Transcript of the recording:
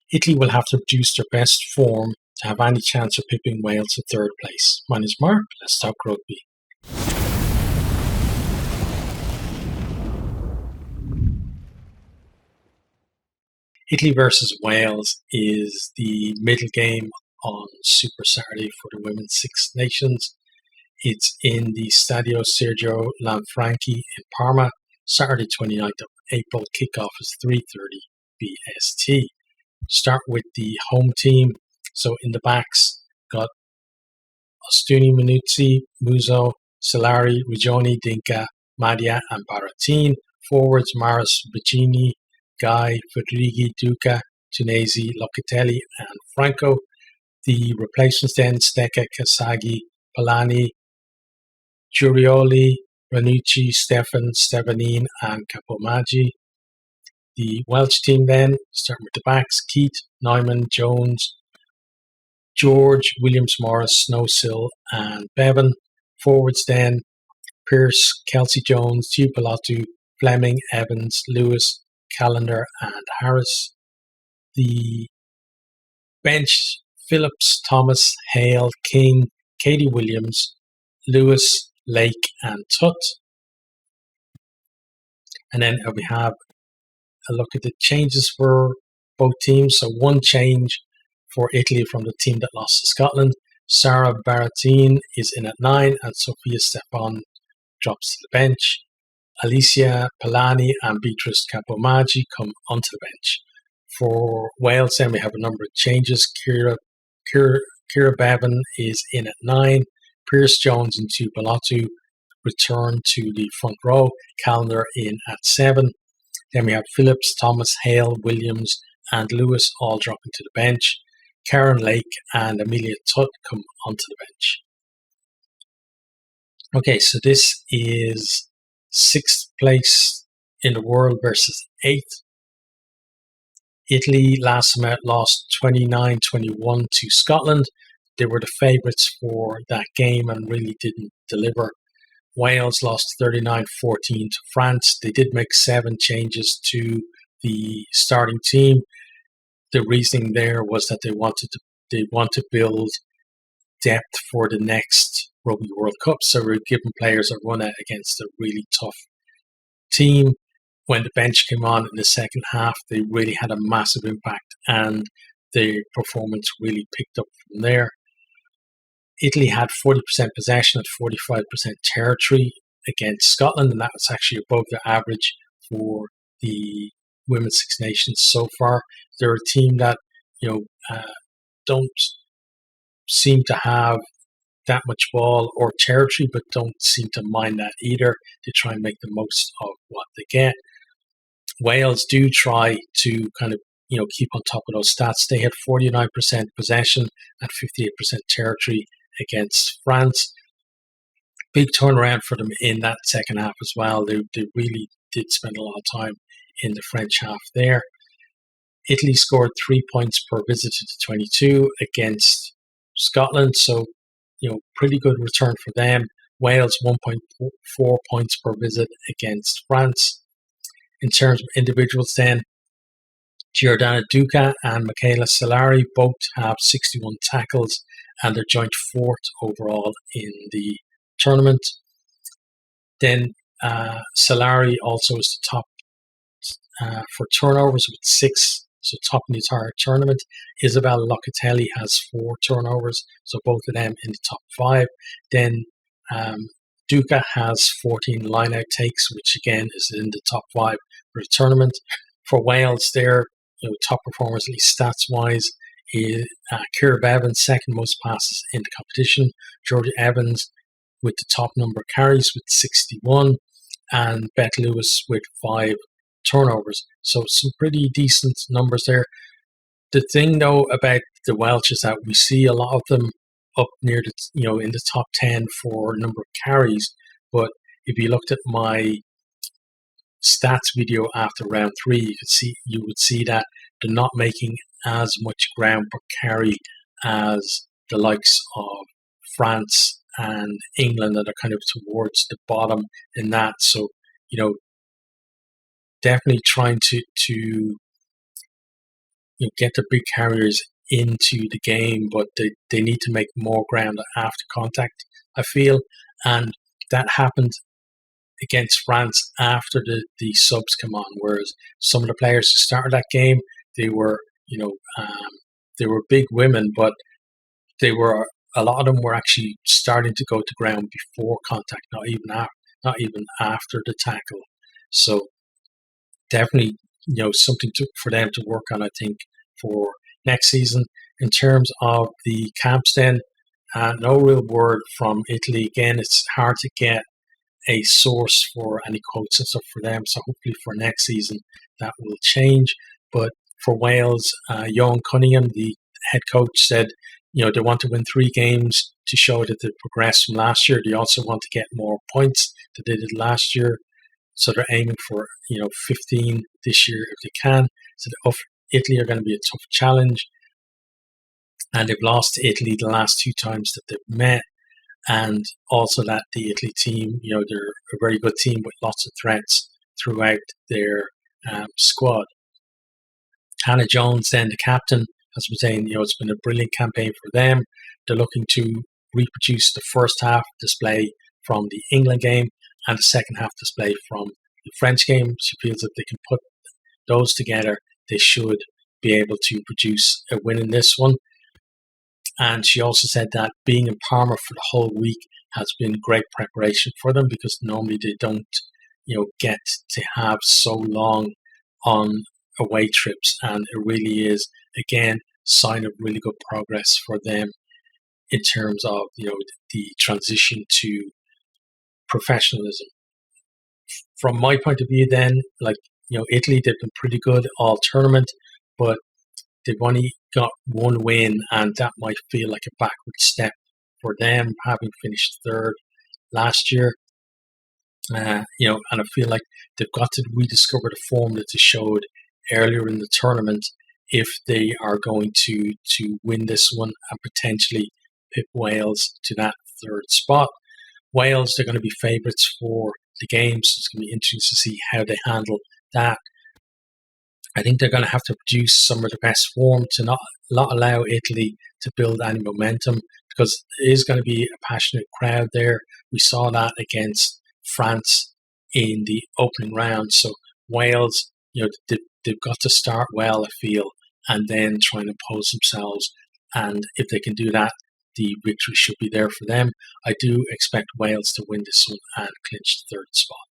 Italy will have to produce their best form to have any chance of pipping Wales to third place. My name is Mark. Let's talk rugby. Italy versus Wales is the middle game on Super Saturday for the Women's Six Nations. It's in the Stadio Sergio Lanfranchi in Parma, Saturday 29th of April. Kickoff is 3:30 BST. Start with the home team. So in the backs, got Ostuni, Minuzzi, Muso, Solari, Rigioni, Dinka, Madia, and Baratin. Forwards, Maris, Bicini, Guy, Fedrighi, Duca, Tunesi, Locatelli, and Franco. The replacements then, Stecca, Kasagi, Palani, Giurioli, Ranucci, Stefanin, and Capomaggi. The Welsh team then, starting with the backs, Keat, Neumann, Jones, George, Williams, Morris, Snowsill, and Bevan. Forwards then, Pearce, Kelsey Jones, Tuipolotu, Fleming, Evans, Lewis, Callender, and Harris. The bench, Phillips, Thomas, Hale, King, Katie Williams, Lewis, Lake, and Tutt. And then we have a look at the changes for both teams. So one change for Italy from the team that lost to Scotland. Sarah Baratin is in at 9 and Sophia Stefan drops to the bench. Alicia Palani and Beatrice Capomaggi come onto the bench. For Wales then we have a number of changes. Kira Bevan is in at 9. Pierce Jones and Tuipolotu return to the front row. Callender in at 7. Then we have Phillips, Thomas, Hale, Williams, and Lewis all dropping to the bench. Karen Lake and Amelia Tutt come onto the bench. Okay, so this is 6th place in the world versus 8th. Italy last time out lost 29-21 to Scotland. They were the favourites for that game and really didn't deliver. Wales lost 39-14 to France. They did make 7 changes to the starting team. The reasoning there was that they want to build depth for the next Rugby World Cup. So we're giving players a run out against a really tough team. When the bench came on in the second half, they really had a massive impact and the performance really picked up from there. Italy had 40% possession and 45% territory against Scotland, and that was actually above the average for the Women's Six Nations so far. They're a team that don't seem to have that much ball or territory, but don't seem to mind that either. They try and make the most of what they get. Wales do try to kind of keep on top of those stats. They had 49% possession and 58% territory against France. Big turnaround for them in that second half as well. They really did spend a lot of time in the French half there. Italy scored 3 points per visit to 22 against Scotland, so pretty good return for them. Wales 1.4 points per visit against France. In terms of individuals then, Giordana Duca and Michaela Solari both have 61 tackles and they're joint 4th overall in the tournament. Then Solari also is the top for turnovers with 6, so top in the entire tournament. Isabella Locatelli has 4 turnovers, so both of them in the top 5. Then Duca has 14 line-out takes, which again is in the top 5 for the tournament. For Wales, their top performers, at least stats-wise, is Kira Bevan, second most passes in the competition. Georgia Evans with the top number of carries with 61, and Beth Lewis with 5 turnovers. So some pretty decent numbers there. The thing though about the Welsh is that we see a lot of them up near the in the top 10 for number of carries, but if you looked at my stats video after round 3, you would see that they're not making as much ground per carry as the likes of France and England that are kind of towards the bottom in that. So definitely trying to get the big carriers into the game, but they need to make more ground after contact, I feel. And that happened against France after the subs come on, whereas some of the players who started that game, they were, they were big women, but a lot of them were actually starting to go to ground before contact, not even after the tackle. So definitely, something for them to work on, I think, for next season. In terms of the camps then, no real word from Italy. Again, it's hard to get a source for any quotes and stuff for them. So hopefully for next season that will change. But for Wales, Johan Cunningham, the head coach, said, they want to win 3 games to show that they progressed from last year. They also want to get more points than they did last year. So they're aiming for, 15 this year if they can. So Italy are going to be a tough challenge. And they've lost to Italy the last 2 times that they've met. And also that the Italy team, they're a very good team with lots of threats throughout their squad. Hannah Jones, then the captain, has been saying, it's been a brilliant campaign for them. They're looking to reproduce the first half display from the England game and the second half display from the French game. She feels that they can put those together, they should be able to produce a win in this one. And she also said that being in Parma for the whole week has been great preparation for them, because normally they don't, get to have so long on away trips. And it really is, again, sign of really good progress for them in terms of, the transition to professionalism. From my point of view then, Italy, they've been pretty good all tournament, but they've only got 1 win, and that might feel like a backward step for them, having finished 3rd last year. And I feel like they've got to rediscover the form that they showed earlier in the tournament if they are going to win this one and potentially pip Wales to that 3rd spot. Wales, they're going to be favourites for the games. It's going to be interesting to see how they handle that. I think they're going to have to produce some of the best form to not allow Italy to build any momentum, because it is going to be a passionate crowd there. We saw that against France in the opening round. So Wales, they've got to start well, I feel, and then try and impose themselves. And if they can do that, the victory should be there for them. I do expect Wales to win this one and clinch the 3rd spot.